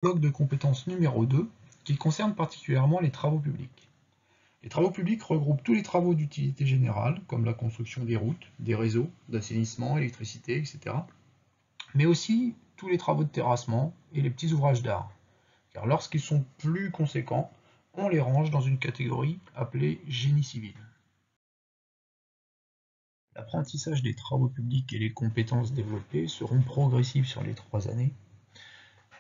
Bloc de compétences numéro 2 qui concerne particulièrement les travaux publics. Les travaux publics regroupent tous les travaux d'utilité générale, comme la construction des routes, des réseaux, d'assainissement, électricité, etc. Mais aussi tous les travaux de terrassement et les petits ouvrages d'art. Car lorsqu'ils sont plus conséquents, on les range dans une catégorie appelée génie civil. L'apprentissage des travaux publics et les compétences développées seront progressifs sur les 3 années,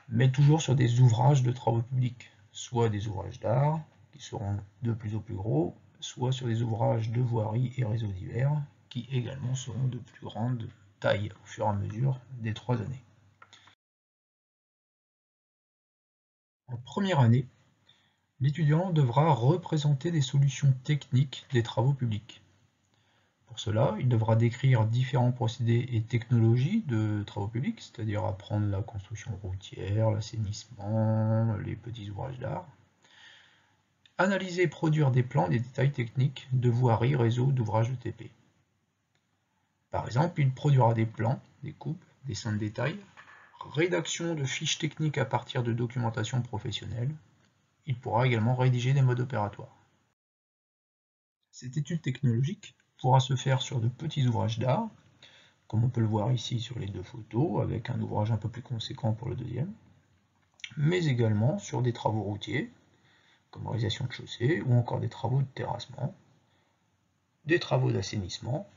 mais toujours sur des ouvrages de travaux publics, soit des ouvrages d'art, qui seront de plus en plus gros, soit sur des ouvrages de voirie et réseaux divers, qui également seront de plus grande taille au fur et à mesure des 3 années. En première année, l'étudiant devra représenter des solutions techniques des travaux publics. Pour cela, il devra décrire différents procédés et technologies de travaux publics, c'est-à-dire apprendre la construction routière, l'assainissement, les petits ouvrages d'art. Analyser et produire des plans et des détails techniques de voirie, réseau, d'ouvrages de TP. Par exemple, il produira des plans, des coupes, dessins de détail, rédaction de fiches techniques à partir de documentation professionnelle. Il pourra également rédiger des modes opératoires. Cette étude technologique pourra se faire sur de petits ouvrages d'art, comme on peut le voir ici sur les 2 photos, avec un ouvrage un peu plus conséquent pour le deuxième, mais également sur des travaux routiers, comme réalisation de chaussées, ou encore des travaux de terrassement, des travaux d'assainissement,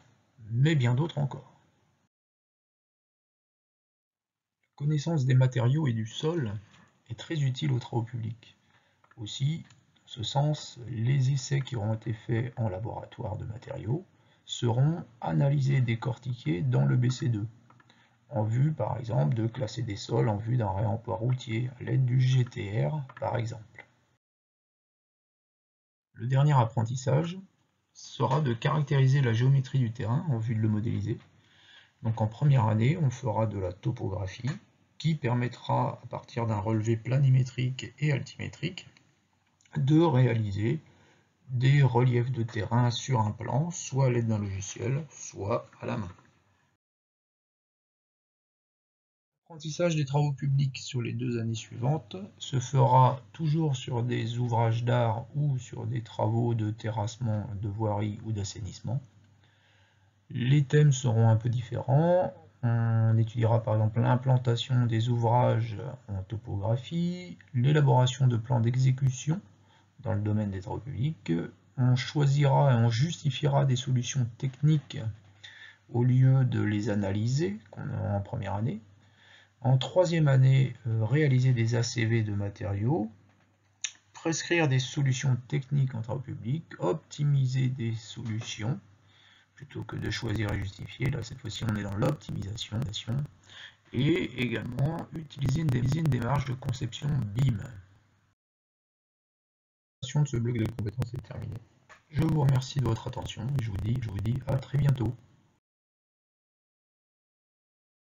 mais bien d'autres encore. La connaissance des matériaux et du sol est très utile aux travaux publics. Aussi, dans ce sens, les essais qui auront été faits en laboratoire de matériaux seront analysés et décortiqués dans le BC2, en vue par exemple de classer des sols en vue d'un réemploi routier à l'aide du GTR par exemple. Le dernier apprentissage sera de caractériser la géométrie du terrain en vue de le modéliser. Donc en première année, on fera de la topographie qui permettra, à partir d'un relevé planimétrique et altimétrique, de réaliser des reliefs de terrain sur un plan, soit à l'aide d'un logiciel, soit à la main. L'apprentissage des travaux publics sur les 2 années suivantes se fera toujours sur des ouvrages d'art ou sur des travaux de terrassement, de voirie ou d'assainissement. Les thèmes seront un peu différents. On étudiera par exemple l'implantation des ouvrages en topographie, l'élaboration de plans d'exécution dans le domaine des travaux publics. On choisira et on justifiera des solutions techniques au lieu de les analyser, qu'on aura en première année. En 3e année, réaliser des ACV de matériaux, prescrire des solutions techniques en travaux publics, optimiser des solutions, plutôt que de choisir et justifier. Là, cette fois-ci, on est dans l'optimisation. Et également, utiliser une démarche de conception BIM. De ce bloc de compétences est terminée. Je vous remercie de votre attention et je vous dis à très bientôt.